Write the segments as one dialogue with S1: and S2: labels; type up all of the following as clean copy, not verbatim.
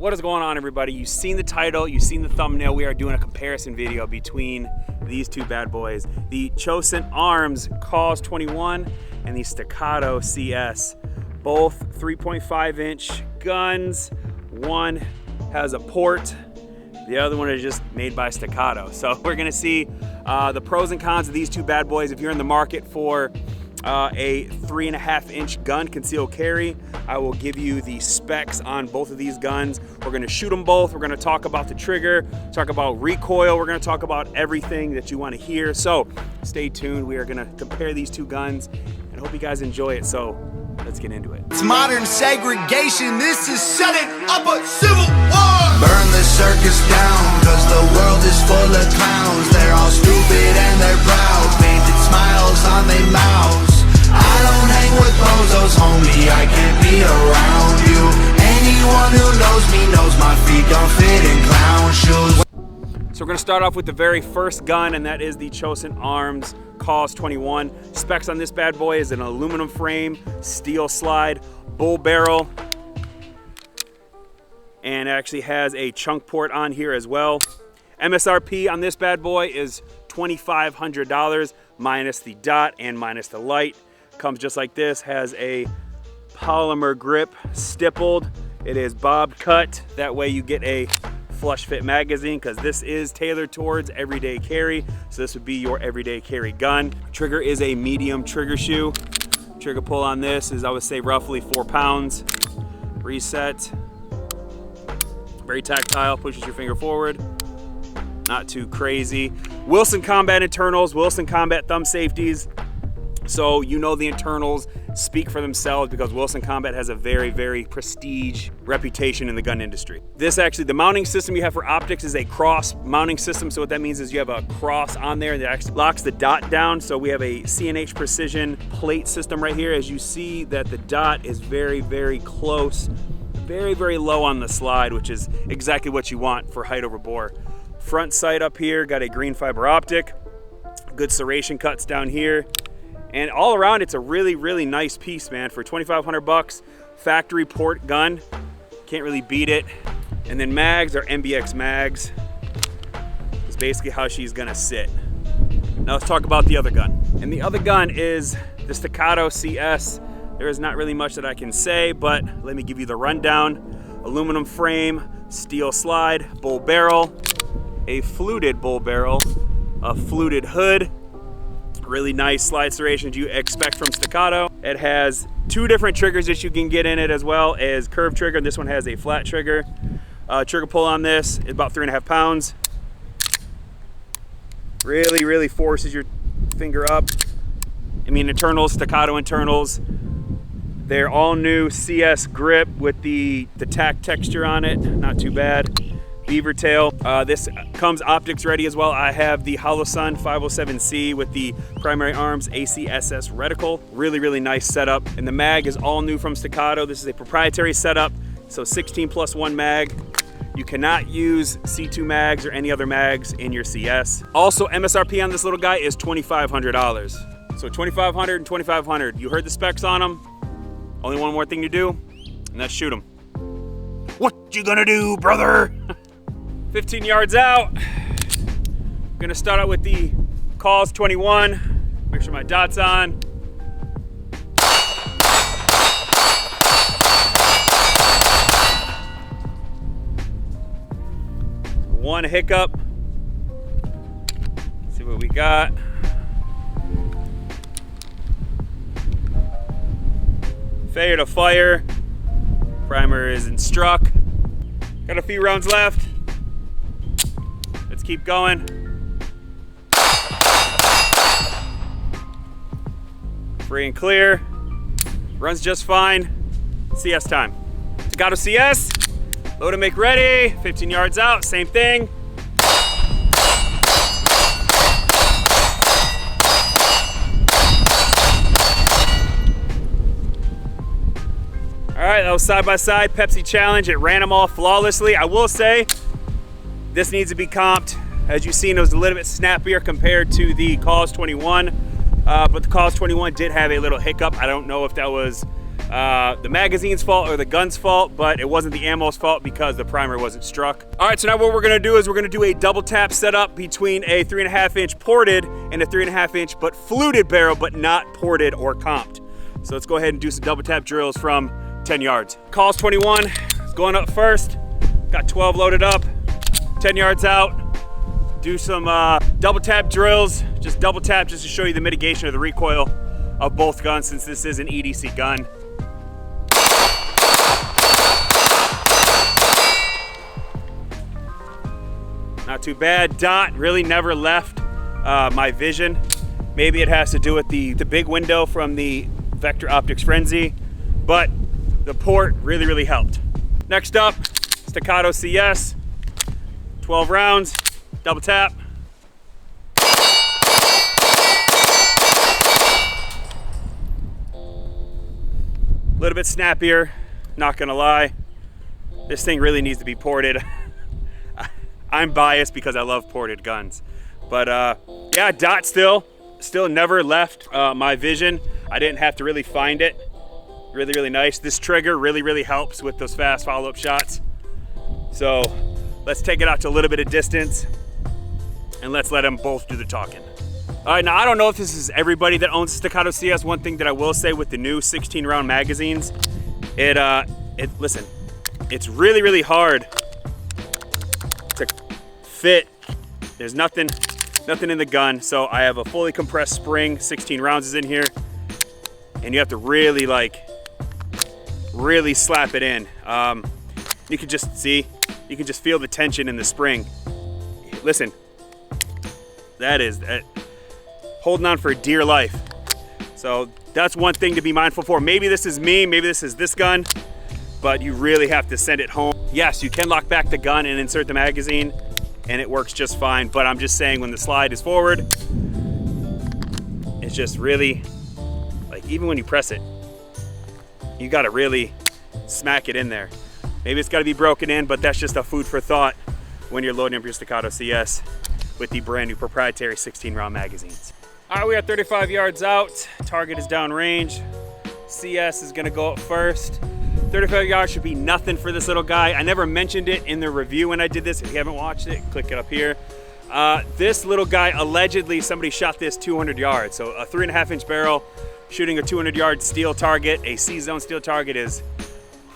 S1: What is going on, everybody? You've seen the title, you've seen the thumbnail. We are doing a comparison video between these two bad boys, the Cosaint Arms COS21 and the Staccato CS. Both 3.5 inch guns. One has a port, the other one is just made by Staccato. So we're gonna see the pros and cons of these two bad boys. If you're in the market for a 3.5 inch gun concealed carry, I will give you the specs on both of these guns. We're gonna shoot them both. We're gonna talk about the trigger, talk about recoil. We're gonna talk about everything that you wanna hear. So stay tuned. We are gonna compare these two guns and hope you guys enjoy it. So let's get into it.
S2: It's modern segregation. This is setting up a civil war. Burn the circus down, cause the world is full of clowns. They're all stupid and they're proud, painted smiles on their mouths. I don't hang with bozos, homie, I can't be around you. Anyone who knows me knows my feet don't fit in clown shoes.
S1: So we're gonna start off with the very first gun, and that is the Cosaint Arms COS21. Specs on this bad boy is an aluminum frame, steel slide, bull barrel, and actually has a chunk port on here as well. MSRP on this bad boy is $2,500 minus the dot and minus the light. Comes just like this, has a polymer grip, stippled. It is bob cut, that way you get a flush fit magazine, because this is tailored towards everyday carry. So this would be your everyday carry gun. Trigger is a medium trigger shoe. Trigger pull on this is, I would say, roughly 4 pounds. Reset. Very tactile, pushes your finger forward. Not too crazy. Wilson Combat internals, Wilson Combat thumb safeties. So you know the internals speak for themselves, because Wilson Combat has a very, very prestige reputation in the gun industry. This actually, the mounting system you have for optics is a cross mounting system. So what that means is you have a cross on there that actually locks the dot down. So we have a C&H precision plate system right here. As you see that the dot is very, very close, very, very low on the slide, which is exactly what you want for height over bore. Front sight up here, got a green fiber optic, good serration cuts down here. And all around, it's a really, really nice piece, man. For 2,500 bucks, factory port gun, can't really beat it. And then mags are MBX mags. It's basically how she's gonna sit. Now let's talk about the other gun. And the other gun is the Staccato CS. There is not really much that I can say, but let me give you the rundown. Aluminum frame, steel slide, bull barrel, a fluted bull barrel, a fluted hood, really nice slide serrations you expect from Staccato. It has 2 different triggers that you can get in it, as well as curved trigger. This one has a flat trigger. Trigger pull on this is about 3.5 pounds. Really, really forces your finger up. I mean, internals, Staccato internals. They're all new CS grip with the tack texture on it. Not too bad. Beaver tail. This comes optics ready as well. I have the Holosun 507C with the primary arms ACSS reticle. Really, really nice setup. And the mag is all new from Staccato. This is a proprietary setup, so 16+1 mag. You cannot use C2 mags or any other mags in your CS. Also, MSRP on this little guy is $2,500. So $2,500 and $2,500. You heard the specs on them. Only one more thing to do, and that's shoot them. What you gonna do, brother? 15 yards out. I'm gonna start out with the COS21. Make sure my dot's on. One hiccup. Let's see what we got. Failure to fire. Primer isn't struck. Got a few rounds left. Let's keep going. Free and clear. Runs just fine. CS time. Staccato CS. Load and make ready. 15 yards out, same thing. All right, that was side by side Pepsi challenge. It ran them all flawlessly. I will say this needs to be comped. As you've seen, it was a little bit snappier compared to the COS21, but the COS21 did have a little hiccup. I don't know if that was the magazine's fault or the gun's fault, but it wasn't the ammo's fault because the primer wasn't struck. All right, so now what we're gonna do is we're gonna do a double tap setup between a 3.5 inch ported and a 3.5 inch but fluted barrel, but not ported or comped. So let's go ahead and do some double tap drills from 10 yards. COS21 is going up first. Got 12 loaded up, 10 yards out. Do some double tap drills, just double tap just to show you the mitigation of the recoil of both guns since this is an EDC gun. Not too bad. Dot really never left my vision. Maybe it has to do with the big window from the Vector Optics Frenzy, but the port really, really helped. Next up, Staccato CS, 12 rounds, double tap. A little bit snappier, not gonna lie. This thing really needs to be ported. I'm biased because I love ported guns. But yeah, dot still never left my vision. I didn't have to really find it. Really, really nice. This trigger really, really helps with those fast follow-up shots. So let's take it out to a little bit of distance and let's let them both do the talking. All right, now I don't know if this is everybody that owns Staccato CS. One thing that I will say with the new 16 round magazines, listen, it's really, really hard to fit. There's nothing in the gun. So I have a fully compressed spring, 16 rounds is in here, and you have to really really slap it in. You can just see, you can just feel the tension in the spring. Listen, that is holding on for dear life. So that's one thing to be mindful for. Maybe this is me, maybe this is this gun, but you really have to send it home. Yes, you can lock back the gun and insert the magazine and it works just fine, but I'm just saying when the slide is forward, it's just really, like even when you press it, you gotta really smack it in there. Maybe it's gotta be broken in, but that's just a food for thought when you're loading up your Staccato CS with the brand new proprietary 16 round magazines. All right, we are 35 yards out. Target is downrange. CS is gonna go up first. 35 yards should be nothing for this little guy. I never mentioned it in the review when I did this. If you haven't watched it, click it up here. This little guy, allegedly somebody shot this 200 yards. So a 3.5 inch barrel shooting a 200 yard steel target, a C-zone steel target is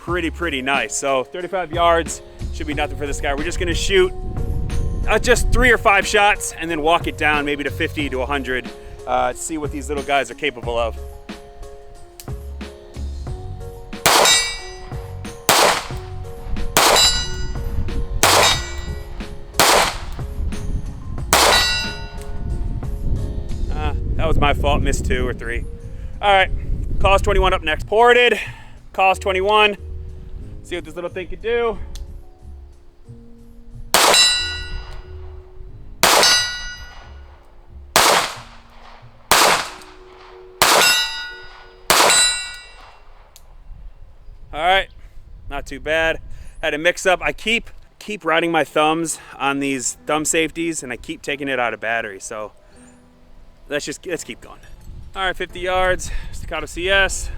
S1: pretty nice. So 35 yards should be nothing for this guy. We're just gonna shoot just 3 or 5 shots and then walk it down maybe to 50 to 100 to see what these little guys are capable of. That was my fault, missed 2 or 3. All right, COS21 up next. Ported, COS21. See what this little thing can do. All right, not too bad. Had a mix up. I keep riding my thumbs on these thumb safeties and I keep taking it out of battery. So let's keep going. All right, 50 yards, Staccato CS.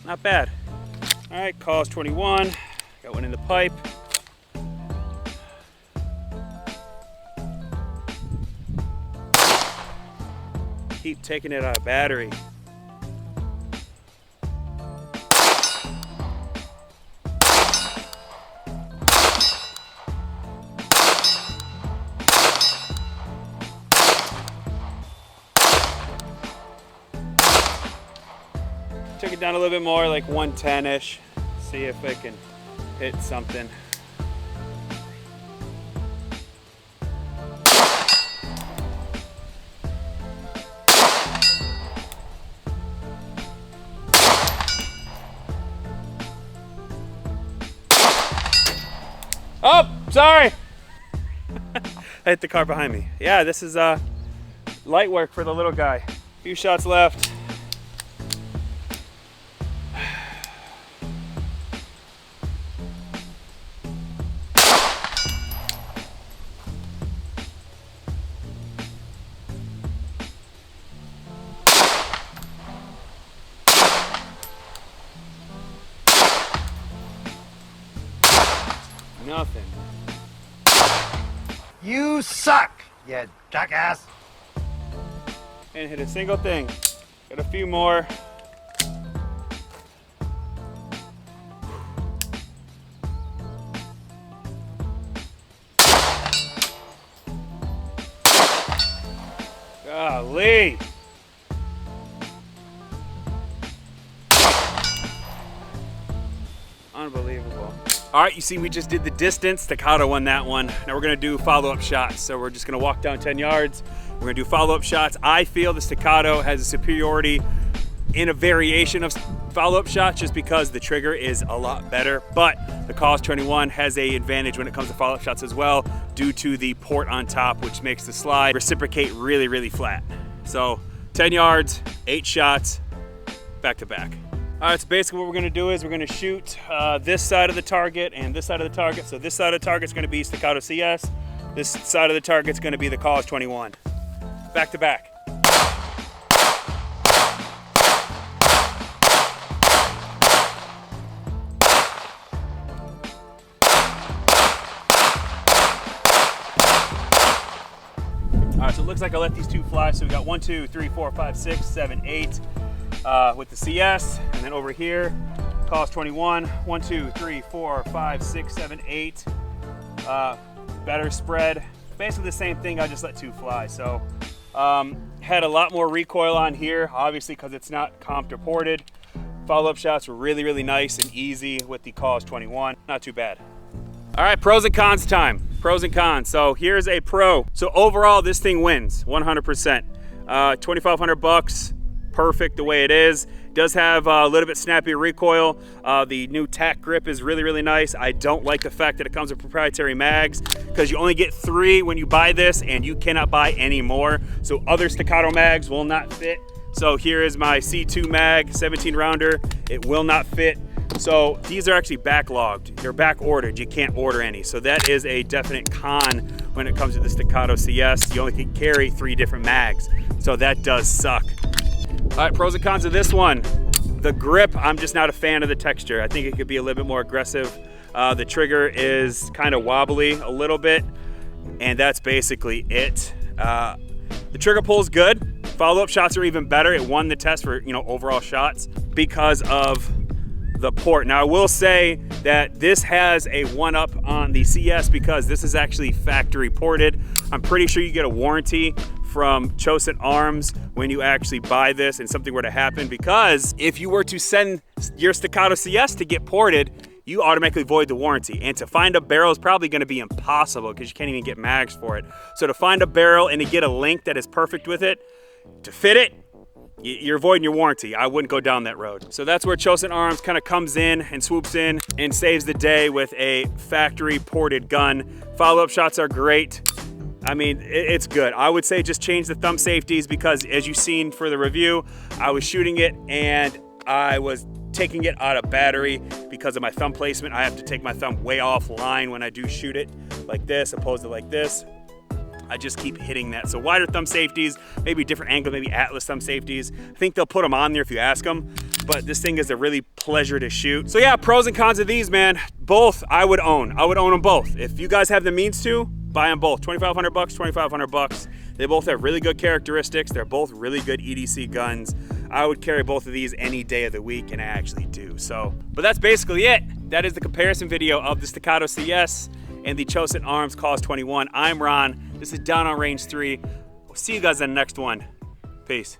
S1: Not bad. All right, COS21. Got one in the pipe. Keep taking it out of battery. Took it down a little bit more, like 110-ish. See if I can hit something. Oh, sorry. I hit the car behind me. Yeah, this is Light work for the little guy. A few shots left. Nothing.
S3: You suck, you jackass.
S1: And hit a single thing. Got a few more. Golly. Unbelievable. All right, you see we just did the distance. Staccato won that one. Now we're gonna do follow-up shots. So we're just gonna walk down 10 yards. We're gonna do follow-up shots. I feel the Staccato has a superiority in a variation of follow-up shots just because the trigger is a lot better. But the COS21 has an advantage when it comes to follow-up shots as well due to the port on top, which makes the slide reciprocate really, really flat. So 10 yards, 8 shots, back to back. All right, so basically what we're gonna do is we're gonna shoot this side of the target and this side of the target. So this side of the target's gonna be Staccato CS. This side of the target's gonna be the COS21. Back to back. All right, so it looks like I let these two fly. So we got 1, 2, 3, 4, 5, 6, 7, 8. With the CS, and then over here, COS21, 1, 2, 3, 4, 5, 6, 7, 8. Better spread. Basically the same thing, I just let 2 fly. So had a lot more recoil on here, obviously because it's not comped or ported. Follow-up shots were really, really nice and easy with the COS21. Not too bad. All right, pros and cons time. Pros and cons. So here's a pro. So overall, this thing wins 100%. 2,500 bucks. Perfect the way it is. Does have a little bit snappier recoil. The new tack grip is really, really nice. I don't like the fact that it comes with proprietary mags because you only get 3 when you buy this and you cannot buy any more. So other Staccato mags will not fit. So here is my C2 mag, 17 rounder. It will not fit. So these are actually backlogged. They're back ordered. You can't order any. So that is a definite con when it comes to the Staccato CS. You only can carry 3 different mags. So that does suck. All right, pros and cons of this one. The grip, I'm just not a fan of the texture. I think it could be a little bit more aggressive. The trigger is kind of wobbly a little bit, and that's basically it. The trigger pull is good. Follow-up shots are even better. It won the test for, overall shots because of the port. Now I will say that this has a 1-up on the CS because this is actually factory ported. I'm pretty sure you get a warranty from Cosaint Arms when you actually buy this and something were to happen, because if you were to send your Staccato CS to get ported, you automatically void the warranty. And to find a barrel is probably gonna be impossible because you can't even get mags for it. So to find a barrel and to get a link that is perfect with it, to fit it, you're voiding your warranty. I wouldn't go down that road. So that's where Cosaint Arms kind of comes in and swoops in and saves the day with a factory ported gun. Follow-up shots are great. I mean, it's good. I would say just change the thumb safeties because as you've seen for the review, I was shooting it and I was taking it out of battery because of my thumb placement. I have to take my thumb way offline when I do shoot it like this, opposed to like this. I just keep hitting that. So wider thumb safeties, maybe different angle, maybe Atlas thumb safeties. I think they'll put them on there if you ask them, but this thing is a really pleasure to shoot. So yeah, pros and cons of these, man. Both I would own. I would own them both. If you guys have the means to, buy them both. 2,500 bucks, 2,500 bucks. They both have really good characteristics. They're both really good EDC guns. I would carry both of these any day of the week, and I actually do. So, but that's basically it. That is the comparison video of the Staccato CS and the Cosaint Arms COS21. I'm Ron. This is Down on Range 3. We'll see you guys in the next one. Peace.